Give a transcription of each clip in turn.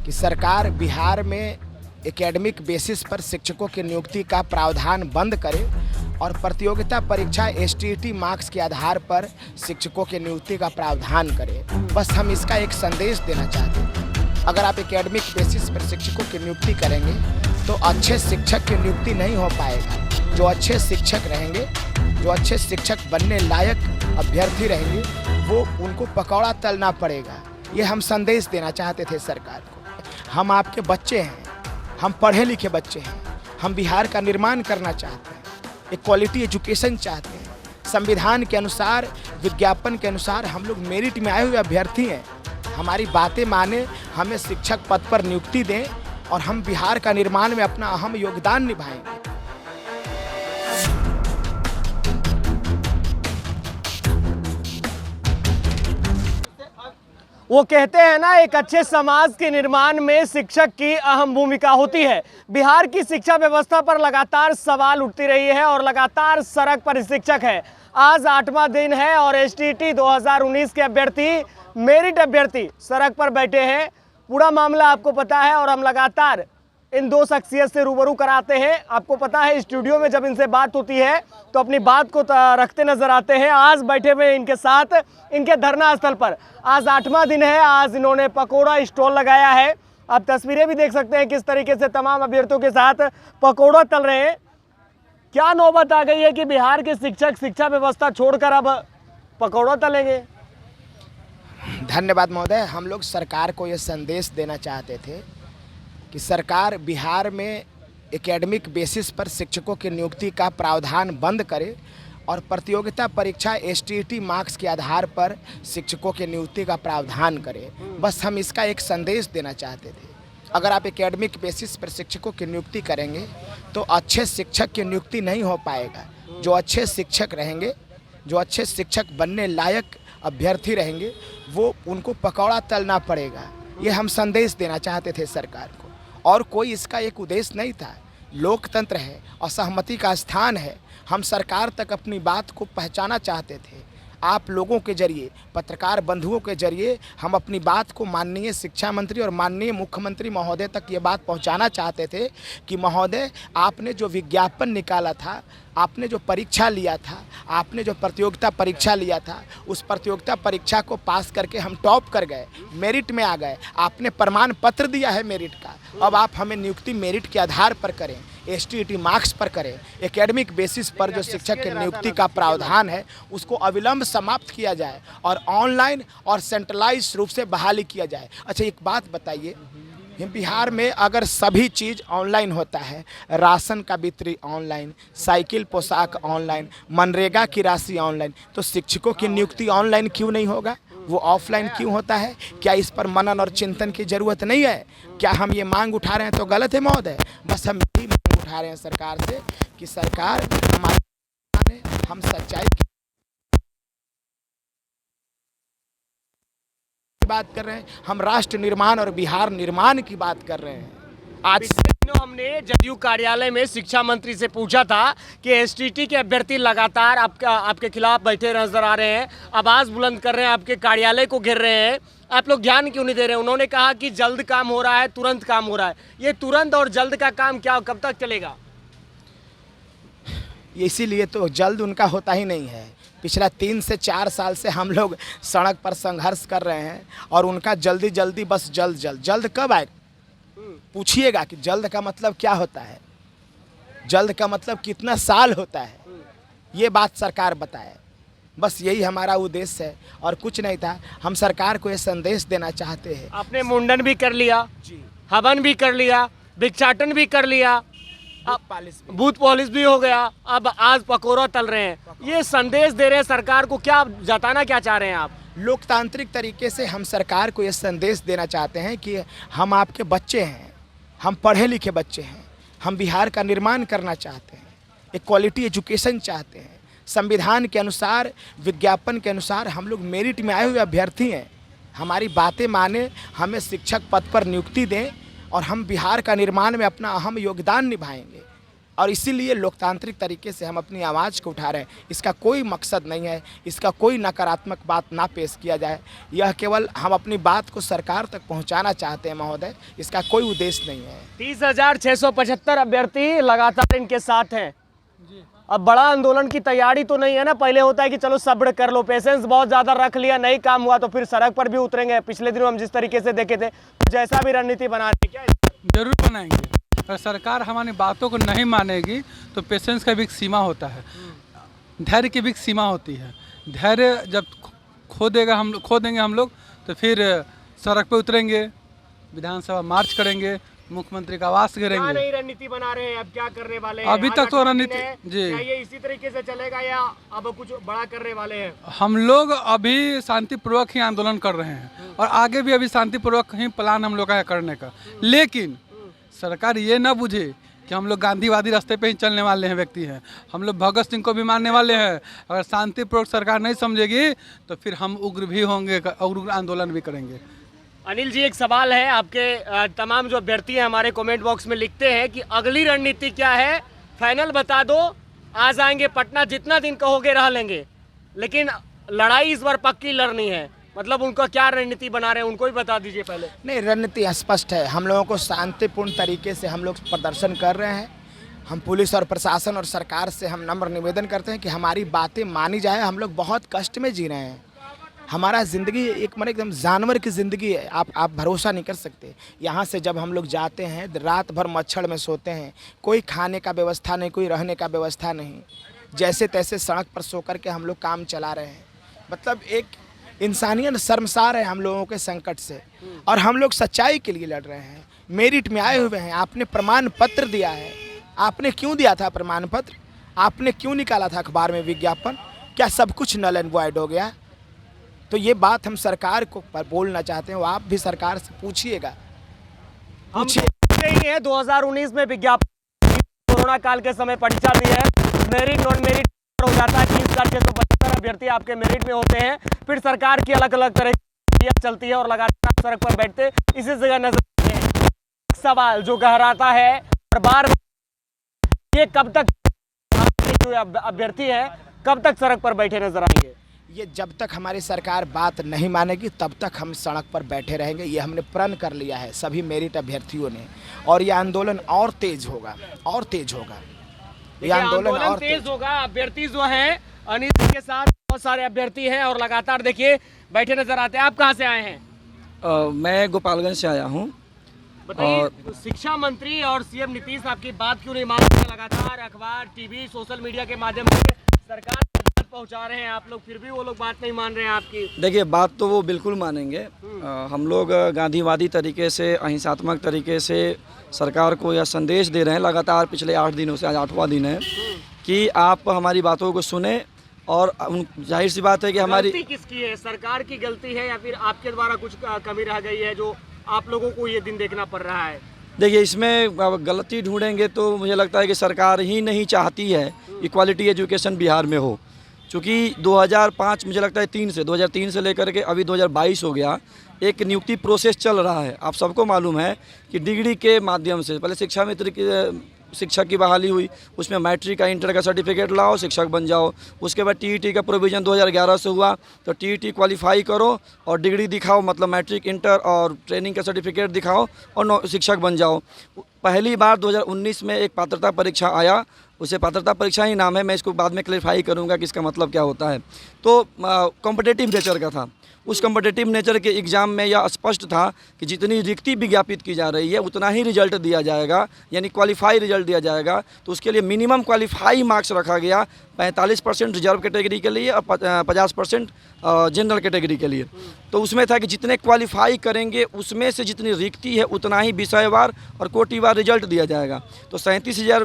कि सरकार बिहार में एकेडमिक बेसिस पर शिक्षकों की नियुक्ति का प्रावधान बंद करे और प्रतियोगिता परीक्षा एसटीईटी मार्क्स के आधार पर शिक्षकों की नियुक्ति का प्रावधान करे। बस हम इसका एक संदेश देना चाहते हैं। अगर आप एकेडमिक बेसिस पर शिक्षकों की नियुक्ति करेंगे तो अच्छे शिक्षक की नियुक्ति नहीं हो पाएगा। जो अच्छे शिक्षक रहेंगे, जो अच्छे शिक्षक बनने लायक अभ्यर्थी रहेंगे, वो उनको पकौड़ा तलना पड़ेगा। ये हम संदेश देना चाहते थे सरकार को। हम आपके बच्चे हैं, हम पढ़े लिखे बच्चे हैं, हम बिहार का निर्माण करना चाहते हैं, एक क्वालिटी एजुकेशन चाहते हैं। संविधान के अनुसार, विज्ञापन के अनुसार हम लोग मेरिट में आए हुए अभ्यर्थी हैं। हमारी बातें माने, हमें शिक्षक पद पर नियुक्ति दें और हम बिहार का निर्माण में अपना अहम योगदान निभाएंगे। वो कहते हैं ना, एक अच्छे समाज के निर्माण में शिक्षक की अहम भूमिका होती है। बिहार की शिक्षा व्यवस्था पर लगातार सवाल उठती रही है और लगातार सड़क पर शिक्षक है। आज 8वां दिन है और एसटीईटी 2019 के अभ्यर्थी, मेरिट अभ्यर्थी सड़क पर बैठे हैं। पूरा मामला आपको पता है और हम लगातार इन दो शख्सियत से रूबरू कराते हैं। आपको पता है, स्टूडियो में जब इनसे बात होती है तो अपनी बात को रखते नजर आते हैं। आज बैठे हुए इनके साथ इनके धरना स्थल पर आज 8वां दिन है। आज इन्होंने पकोड़ा स्टॉल लगाया है। आप तस्वीरें भी देख सकते हैं किस तरीके से तमाम अभ्यर्थियों के साथ पकोड़ा तल रहे हैं। क्या नौबत आ गई है कि बिहार के शिक्षक शिक्षा व्यवस्था छोड़कर अब पकोड़ा तलेंगे? धन्यवाद महोदय। हम लोग सरकार को ये संदेश देना चाहते थे कि सरकार बिहार में एकेडमिक बेसिस पर शिक्षकों की नियुक्ति का प्रावधान बंद करे और प्रतियोगिता परीक्षा एसटीईटी मार्क्स के आधार पर शिक्षकों की नियुक्ति का प्रावधान करे। बस हम इसका एक संदेश देना चाहते थे। अगर आप एकेडमिक बेसिस पर शिक्षकों की नियुक्ति करेंगे तो अच्छे शिक्षक की नियुक्ति नहीं हो पाएगा। जो अच्छे शिक्षक रहेंगे, जो अच्छे शिक्षक बनने लायक अभ्यर्थी रहेंगे, वो उनको पकौड़ा तलना पड़ेगा। ये हम संदेश देना चाहते थे सरकार को, और कोई इसका एक उद्देश्य नहीं था। लोकतंत्र है, असहमति का स्थान है। हम सरकार तक अपनी बात को पहुंचाना चाहते थे। आप लोगों के जरिए, पत्रकार बंधुओं के जरिए हम अपनी बात को माननीय शिक्षा मंत्री और माननीय मुख्यमंत्री महोदय तक ये बात पहुंचाना चाहते थे कि महोदय, आपने जो विज्ञापन निकाला था, आपने जो परीक्षा लिया था, आपने जो प्रतियोगिता परीक्षा लिया था, उस प्रतियोगिता परीक्षा को पास करके हम टॉप कर गए, मेरिट में आ गए। आपने प्रमाण पत्र दिया है मेरिट का। अब आप हमें नियुक्ति मेरिट के आधार पर करें, एसटीईटी मार्क्स पर करें। एकेडमिक बेसिस पर जो शिक्षक की नियुक्ति का प्रावधान है उसको अविलंब समाप्त किया जाए और ऑनलाइन और सेंट्रलाइज रूप से बहाली किया जाए। अच्छा, एक बात बताइए, बिहार में अगर सभी चीज़ ऑनलाइन होता है, राशन का वितरण ऑनलाइन, साइकिल पोशाक ऑनलाइन, मनरेगा की राशि ऑनलाइन, तो शिक्षकों की नियुक्ति ऑनलाइन क्यों नहीं होगा? वो ऑफलाइन क्यों होता है? क्या इस पर मनन और चिंतन की जरूरत नहीं है? क्या हम ये मांग उठा रहे हैं तो गलत है महोदय? बस हम यही मांग उठा रहे हैं सरकार से कि सरकार हमारे, हम सच्चाई की बात कर रहे हैं, हम राष्ट्र निर्माण और बिहार निर्माण की बात कर रहे हैं। आज दिनों हमने जदयू कार्यालय में शिक्षा मंत्री से पूछा था कि एसटीईटी के अभ्यर्थी लगातार आपके खिलाफ बैठे नजर आ रहे हैं, आवाज बुलंद कर रहे हैं, आपके कार्यालय को घेर रहे हैं, आप लोग ध्यान क्यों नहीं दे रहे हैं? उन्होंने कहा कि जल्द काम हो रहा है, तुरंत काम हो रहा है। ये तुरंत और जल्द का काम क्या कब तक चलेगा? इसीलिए तो जल्द उनका होता ही नहीं है। पिछला 3 से 4 साल से हम लोग सड़क पर संघर्ष कर रहे हैं और उनका जल्दी जल्दी, बस जल्द जल्द। जल्द कब आएगा? पूछिएगा कि जल्द का मतलब क्या होता है, जल्द का मतलब कितना साल होता है, ये बात सरकार बताए। बस यही हमारा उद्देश्य है और कुछ नहीं था। हम सरकार को ये संदेश देना चाहते हैं। आपने मुंडन भी कर लिया जी, हवन भी कर लिया, भिक्षाटन भी कर लिया, बूथ पॉलिश भी हो गया, अब आज पकोड़ा तल रहे हैं। ये संदेश दे रहे हैं सरकार को, क्या जताना क्या चाह रहे हैं आप? लोकतांत्रिक तरीके से हम सरकार को ये संदेश देना चाहते हैं कि हम आपके बच्चे हैं, हम पढ़े लिखे बच्चे हैं, हम बिहार का निर्माण करना चाहते हैं, एक क्वालिटी एजुकेशन चाहते हैं। संविधान के अनुसार, विज्ञापन के अनुसार हम लोग मेरिट में आए हुए अभ्यर्थी हैं। हमारी बातें माने, हमें शिक्षक पद पर नियुक्ति दें और हम बिहार का निर्माण में अपना अहम योगदान निभाएंगे। और इसीलिए लोकतांत्रिक तरीके से हम अपनी आवाज़ को उठा रहे हैं। इसका कोई मकसद नहीं है, इसका कोई नकारात्मक बात ना पेश किया जाए। यह केवल हम अपनी बात को सरकार तक पहुंचाना चाहते हैं महोदय, इसका कोई उद्देश्य नहीं है। 30,675 अभ्यर्थी लगातार इनके साथ हैं। अब बड़ा आंदोलन की तैयारी तो नहीं है ना? पहले होता है कि चलो सब्र कर लो, पेशेंस बहुत ज़्यादा रख लिया, नहीं काम हुआ तो फिर सड़क पर भी उतरेंगे। पिछले दिनों हम जिस तरीके से देखे थे, जैसा भी रणनीति बना रहे क्या? जरूर बनाएंगे। अगर सरकार हमारी बातों को नहीं मानेगी तो पेशेंस का भी एक सीमा होता है, धैर्य की भी एक सीमा होती है। धैर्य जब खो देंगे हम लोग तो फिर सड़क पे उतरेंगे, विधानसभा मार्च करेंगे, मुख्यमंत्री का आवास क्या करेंगे। नई रणनीति बना रहे हैं? अब क्या करने वाले हैं? अभी तक तो रणनीति जी, क्या ये इसी तरीके से चलेगा या अब कुछ बड़ा करने वाले हैं? हम लोग अभी शांतिपूर्वक ही आंदोलन कर रहे हैं और आगे भी अभी शांतिपूर्वक ही प्लान हम लोग का है करने का। लेकिन सरकार ये ना बुझे कि हम लोग गांधीवादी रास्ते पे ही चलने वाले हैं व्यक्ति हैं, हम लोग भगत सिंह को भी मानने वाले हैं। अगर शांतिपूर्वक सरकार नहीं समझेगी तो फिर हम उग्र भी होंगे, उग्र आंदोलन भी करेंगे। अनिल जी, एक सवाल है आपके, तमाम जो अभ्यर्थी हैं हमारे कमेंट बॉक्स में लिखते हैं कि अगली रणनीति क्या है, फाइनल बता दो, आ जाएंगे पटना, जितना दिन कहोगे रह लेंगे, लेकिन लड़ाई इस बार पक्की लड़नी है। मतलब उनका क्या रणनीति बना रहे हैं, उनको भी बता दीजिए पहले। नहीं, रणनीति स्पष्ट है। हम लोगों को शांतिपूर्ण तरीके से हम लोग प्रदर्शन कर रहे हैं। हम पुलिस और प्रशासन और सरकार से हम नम्र निवेदन करते हैं कि हमारी बातें मानी जाए। हम लोग बहुत कष्ट में जी रहे हैं, हमारा ज़िंदगी एक मतलब एकदम जानवर की ज़िंदगी है। आप भरोसा नहीं कर सकते। यहाँ से जब हम लोग जाते हैं रात भर मच्छर में सोते हैं, कोई खाने का व्यवस्था नहीं, कोई रहने का व्यवस्था नहीं, जैसे तैसे सड़क पर सो कर के हम लोग काम चला रहे हैं। मतलब एक इंसानियत शर्मसार है हम लोगों के संकट से, और हम लोग सच्चाई के लिए लड़ रहे हैं, मेरिट में आए हुए हैं। आपने प्रमाण पत्र दिया है, आपने क्यों दिया था प्रमाण पत्र? आपने क्यों निकाला था अखबार में विज्ञापन? क्या सब कुछ नल एंड वॉइड हो गया? तो ये बात हम सरकार को बोलना चाहते हैं, आप भी सरकार से पूछिएगा। हम ही है 2019 में विज्ञापन, कोरोना काल के समय परीक्षा दी है, मेरिट नॉन मेरिट हो जाता है। 30,675 अभ्यर्थी आपके मेरिट में होते हैं, फिर सरकार की अलग अलग तरह की चलती है और लगातार सड़क पर बैठते इसी जगह नजर आते हैं। सवाल जो गहराता है और बार ये कब तक जो अभ्यर्थी है कब तक सड़क पर बैठे नजर आएंगे? ये जब तक हमारी सरकार बात नहीं मानेगी तब तक हम सड़क पर बैठे रहेंगे। ये हमने प्रण कर लिया है सभी मेरिट अभ्यर्थियों ने, और ये आंदोलन और तेज होगा, और तेज होगा। ये आंदोलन और तेज होगा। अभ्यर्थी जो हैं अनिल जी के साथ बहुत सारे अभ्यर्थी हैं और लगातार देखिए बैठे नजर आते हैं। आप कहाँ से आए हैं? मैं गोपालगंज से आया हूँ। बताइए, शिक्षा मंत्री और सीएम नीतीश आपकी बात क्यों नहीं मान रहे? लगातार अखबार, टीवी, सोशल मीडिया के माध्यम से सरकार पहुंचा रहे हैं आप लोग, फिर भी वो लोग बात नहीं मान रहे हैं आपकी। देखिए, बात तो वो बिल्कुल मानेंगे। हम लोग गांधीवादी तरीके से, अहिंसात्मक तरीके से सरकार को यह संदेश दे रहे हैं लगातार पिछले 8 दिनों से, आज 8वां दिन है, कि आप हमारी बातों को सुने। और जाहिर सी बात है कि हमारी गलती किसकी है? सरकार की गलती है या फिर आपके द्वारा कुछ कमी रह गई है जो आप लोगों को ये दिन देखना पड़ रहा है? देखिए, इसमें गलती ढूंढेंगे तो मुझे लगता है कि सरकार ही नहीं चाहती है इक्वालिटी एजुकेशन बिहार में हो। चूँकि 2005 मुझे लगता है 2003 से लेकर के अभी 2022 हो गया, एक नियुक्ति प्रोसेस चल रहा है। आप सबको मालूम है कि डिग्री के माध्यम से पहले शिक्षा मित्र की शिक्षक की बहाली हुई, उसमें मैट्रिक का, इंटर का सर्टिफिकेट लाओ, शिक्षक बन जाओ। उसके बाद टीईटी का प्रोविज़न 2011 से हुआ, तो टीईटी क्वालिफाई करो और डिग्री दिखाओ, मतलब मैट्रिक, इंटर और ट्रेनिंग का सर्टिफिकेट दिखाओ और शिक्षक बन जाओ। पहली बार 2019 में एक पात्रता परीक्षा आया, उसे पात्रता परीक्षा ही नाम है, मैं इसको बाद में क्लैरिफाई करूंगा कि इसका मतलब क्या होता है। तो कॉम्पिटिटिव नेचर का था। उस कॉम्पिटिटिव नेचर के एग्ज़ाम में यह स्पष्ट था कि जितनी रिक्ति विज्ञापित की जा रही है उतना ही रिजल्ट दिया जाएगा, यानी क्वालिफाई रिजल्ट दिया जाएगा। तो उसके लिए मिनिमम क्वालिफाई मार्क्स रखा गया, 45% रिजर्व कैटेगरी के लिए और 50% जनरल कैटेगरी के लिए। तो उसमें था कि जितने क्वालिफाई करेंगे उसमें से जितनी रिक्ति है उतना ही विषयवार और कोटिवार रिजल्ट दिया जाएगा। तो 37,000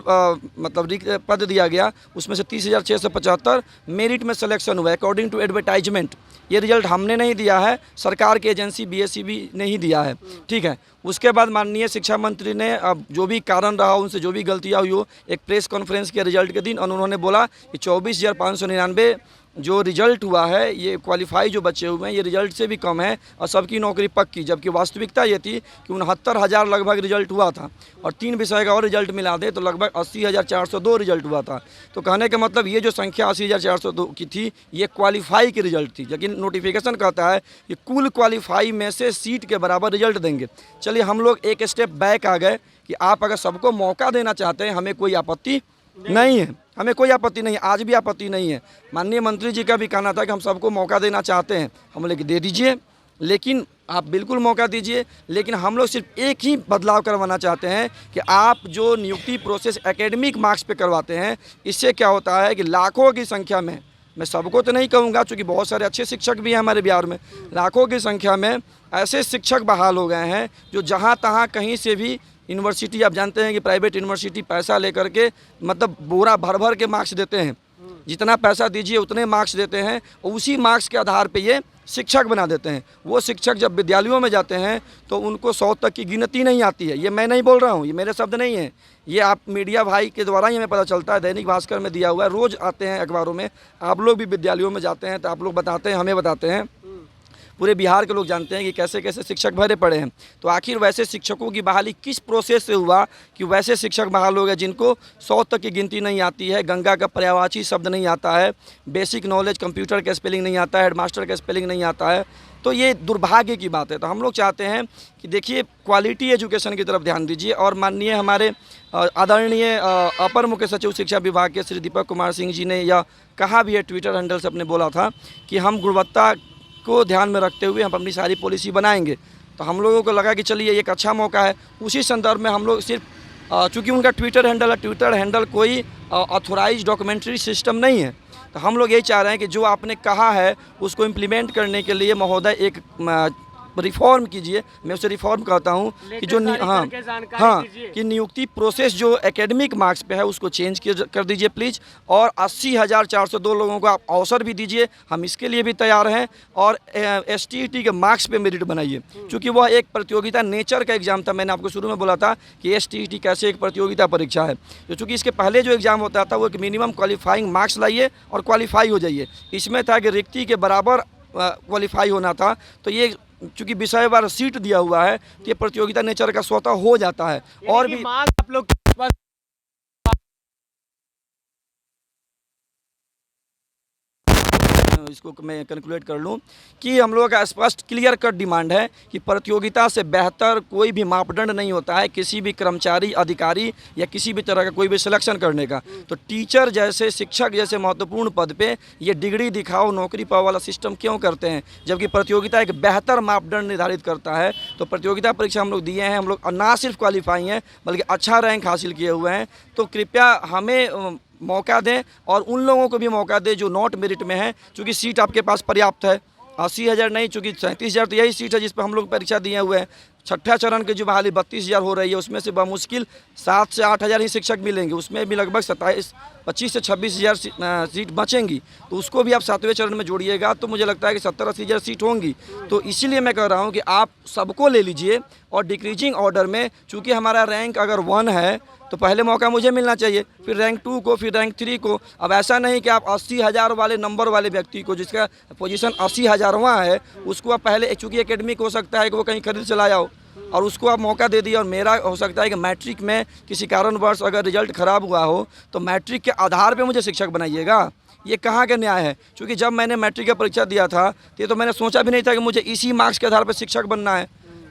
मतलब पद दिया गया, उसमें से 30,675 मेरिट में सिलेक्शन हुआ अकॉर्डिंग टू एडवर्टाइजमेंट। ये रिजल्ट हमने नहीं दिया है, सरकार की एजेंसी BSEB ने ही दिया है, ठीक है। उसके बाद माननीय शिक्षा मंत्री ने अब जो भी कारण रहा, उनसे जो भी गलतियाँ हुई हो, एक प्रेस कॉन्फ्रेंस के रिजल्ट के दिन, और उन्होंने बोला कि 24,599 जो रिजल्ट हुआ है, ये क्वालिफाई जो बच्चे हुए हैं, ये रिजल्ट से भी कम है और सबकी नौकरी पक्की, जबकि वास्तविकता ये थी कि 69,000 लगभग रिजल्ट हुआ था और 3 विषय का और रिजल्ट मिला दे तो लगभग 80,402 रिजल्ट हुआ था। तो कहने का मतलब ये जो संख्या 80,402 की थी, ये क्वालिफाई की रिजल्ट थी, लेकिन नोटिफिकेशन कहता है कि कुल क्वालिफाई में से सीट के बराबर रिजल्ट देंगे। चलिए हम लोग एक स्टेप बैक आ गए कि आप अगर सबको मौका देना चाहते हैं, हमें कोई आपत्ति नहीं है, हमें कोई आपत्ति नहीं है, आज भी आपत्ति नहीं है। माननीय मंत्री जी का भी कहना था कि हम सबको मौका देना चाहते हैं, हम लोग दे दीजिए, लेकिन आप बिल्कुल मौका दीजिए, लेकिन हम लोग सिर्फ एक ही बदलाव करवाना चाहते हैं कि आप जो नियुक्ति प्रोसेस एकेडमिक मार्क्स पे करवाते हैं, इससे क्या होता है कि लाखों की संख्या में, मैं सबको तो नहीं कहूँगा क्योंकि बहुत सारे अच्छे शिक्षक भी हैं हमारे बिहार में, लाखों की संख्या में ऐसे शिक्षक बहाल हो गए हैं जो जहाँ तहाँ कहीं से भी यूनिवर्सिटी, आप जानते हैं कि प्राइवेट यूनिवर्सिटी पैसा लेकर के मतलब बोरा भर भर के मार्क्स देते हैं, जितना पैसा दीजिए उतने मार्क्स देते हैं और उसी मार्क्स के आधार पे ये शिक्षक बना देते हैं। वो शिक्षक जब विद्यालयों में जाते हैं तो उनको 100 तक की गिनती नहीं आती है। ये मैं नहीं बोल रहा हूँ, ये मेरे शब्द नहीं है, ये आप मीडिया भाई के द्वारा ही हमें पता चलता है, दैनिक भास्कर में दिया हुआ है, रोज़ आते हैं अखबारों में, आप लोग भी विद्यालयों में जाते हैं तो आप लोग बताते हैं, हमें बताते हैं, पूरे बिहार के लोग जानते हैं कि कैसे कैसे शिक्षक भरे पड़े हैं। तो आखिर वैसे शिक्षकों की बहाली किस प्रोसेस से हुआ कि वैसे शिक्षक बहाल हो गए जिनको 100 तक की गिनती नहीं आती है, गंगा का पर्यायवाची शब्द नहीं आता है, बेसिक नॉलेज कंप्यूटर का स्पेलिंग नहीं आता है, हेडमास्टर का स्पेलिंग नहीं आता है। तो ये दुर्भाग्य की बात है। तो हम लोग चाहते हैं कि देखिए क्वालिटी एजुकेशन की तरफ ध्यान दीजिए और माननीय हमारे आदरणीय अपर मुख्य सचिव शिक्षा विभाग के श्री दीपक कुमार सिंह जी ने यह कहा भी है, ट्विटर हैंडल से अपने बोला था कि हम गुणवत्ता को ध्यान में रखते हुए हम अपनी सारी पॉलिसी बनाएंगे। तो हम लोगों को लगा कि चलिए एक अच्छा मौका है। उसी संदर्भ में हम लोग सिर्फ चूँकि उनका ट्विटर हैंडल है, ट्विटर हैंडल कोई ऑथोराइज डॉक्यूमेंट्री सिस्टम नहीं है, तो हम लोग यही चाह रहे हैं कि जो आपने कहा है उसको इम्प्लीमेंट करने के लिए महोदय एक रिफॉर्म कीजिए। मैं उसे रिफॉर्म कहता हूँ कि जो कि नियुक्ति प्रोसेस जो एकेडमिक मार्क्स पे है उसको चेंज कर दीजिए प्लीज़, और 80,402 लोगों को आप अवसर भी दीजिए, हम इसके लिए भी तैयार हैं। और STET के मार्क्स पे मेरिट बनाइए, क्योंकि वह एक प्रतियोगिता नेचर का एग्ज़ाम था। मैंने आपको शुरू में बोला था कि STET कैसे एक प्रतियोगिता परीक्षा है, तो चूँकि इसके पहले जो एग्ज़ाम होता था वो एक मिनिमम क्वालिफाइंग मार्क्स लाइए और क्वालिफाई हो जाइए। इसमें था कि रिक्ति के बराबर क्वालिफाई होना था। तो ये चूँकि विषयवार सीट दिया हुआ है तो ये प्रतियोगिता नेचर का स्वतः हो जाता है। और भी मांग आप लोग इसको मैं कैलकुलेट कर लूँ कि हम लोगों का स्पष्ट क्लियर कट डिमांड है कि प्रतियोगिता से बेहतर कोई भी मापदंड नहीं होता है किसी भी कर्मचारी, अधिकारी या किसी भी तरह का कोई भी सिलेक्शन करने का। तो टीचर जैसे, शिक्षक जैसे महत्वपूर्ण पद पे ये डिग्री दिखाओ, नौकरी पाओ वाला सिस्टम क्यों करते हैं, जबकि प्रतियोगिता एक बेहतर मापदंड निर्धारित करता है। तो प्रतियोगिता परीक्षा हम लोग दिए हैं, हम लोग ना सिर्फ क्वालिफाई हैं बल्कि अच्छा रैंक हासिल किए हुए हैं। तो कृपया हमें मौका दें और उन लोगों को भी मौका दें जो नॉट मेरिट में हैं, क्योंकि सीट आपके पास पर्याप्त है। 80,000 नहीं, चूँकि 37,000 तो यही सीट है जिस पर हम लोग परीक्षा दिए हुए हैं। छठा चरण की जो बहाली 32,000 हो रही है उसमें से बमुश्किल 7 से 8,000 ही शिक्षक मिलेंगे, उसमें भी लगभग 25 से 26,000 सीट बचेंगी। तो उसको भी आप 7वें चरण में जोड़िएगा तो मुझे लगता है कि 70-80,000 सीट होंगी। तो इसीलिए मैं कह रहा हूँ कि आप सबको ले लीजिए और डिक्रीजिंग ऑर्डर में, चूँकि हमारा रैंक अगर 1 है तो पहले मौका मुझे मिलना चाहिए, फिर रैंक 2 को, फिर रैंक 3 को। अब ऐसा नहीं कि आप 80,000 वाले नंबर वाले व्यक्ति को, जिसका पोजीशन 80,000वां है, उसको आप पहले, चूँकि एकेडमिक हो सकता है कि वो कहीं खरीद चला जाओ, और उसको आप मौका दे दिया। और मेरा हो सकता है कि मैट्रिक में किसी कारणवश अगर रिजल्ट ख़राब हुआ हो तो मैट्रिक के आधार पे मुझे शिक्षक बनाइएगा। ये कहाँ का न्याय है? क्योंकि जब मैंने मैट्रिक का परीक्षा दिया था तो ये तो मैंने सोचा भी नहीं था कि मुझे इसी मार्क्स के आधार पर शिक्षक बनना है।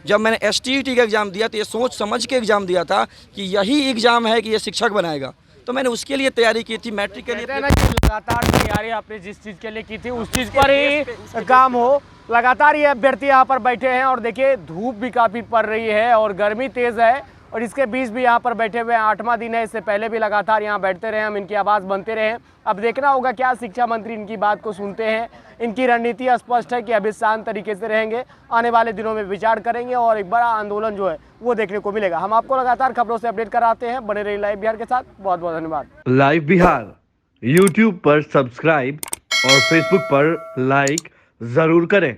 जब मैंने STET का एग्ज़ाम दिया तो ये सोच समझ के एग्ज़ाम दिया था कि यही एग्ज़ाम है कि ये शिक्षक बनाएगा, तो मैंने उसके लिए तैयारी की थी। मैट्रिक के लिए लगातार तैयारी आपने जिस चीज़ के लिए की थी उस चीज़ पर ही काम हो। लगातार ये अभ्यर्थी यहाँ पर बैठे हैं और देखिए धूप भी काफ़ी पड़ रही है और गर्मी तेज़ है, और इसके बीच भी यहाँ पर बैठे हुए हैं। 8वां दिन है, इससे पहले भी लगातार यहाँ बैठते रहे हम, इनकी आवाज़ बनते रहे। अब देखना होगा क्या शिक्षा मंत्री इनकी बात को सुनते हैं। इनकी रणनीति स्पष्ट है कि अभी शांत तरीके से रहेंगे, आने वाले दिनों में विचार करेंगे और एक बड़ा आंदोलन जो है वो देखने को मिलेगा। हम आपको लगातार खबरों से अपडेट कराते हैं, बने रहिए लाइव बिहार के साथ। बहुत बहुत धन्यवाद। लाइव बिहार YouTube पर सब्सक्राइब और Facebook पर लाइक जरूर करें।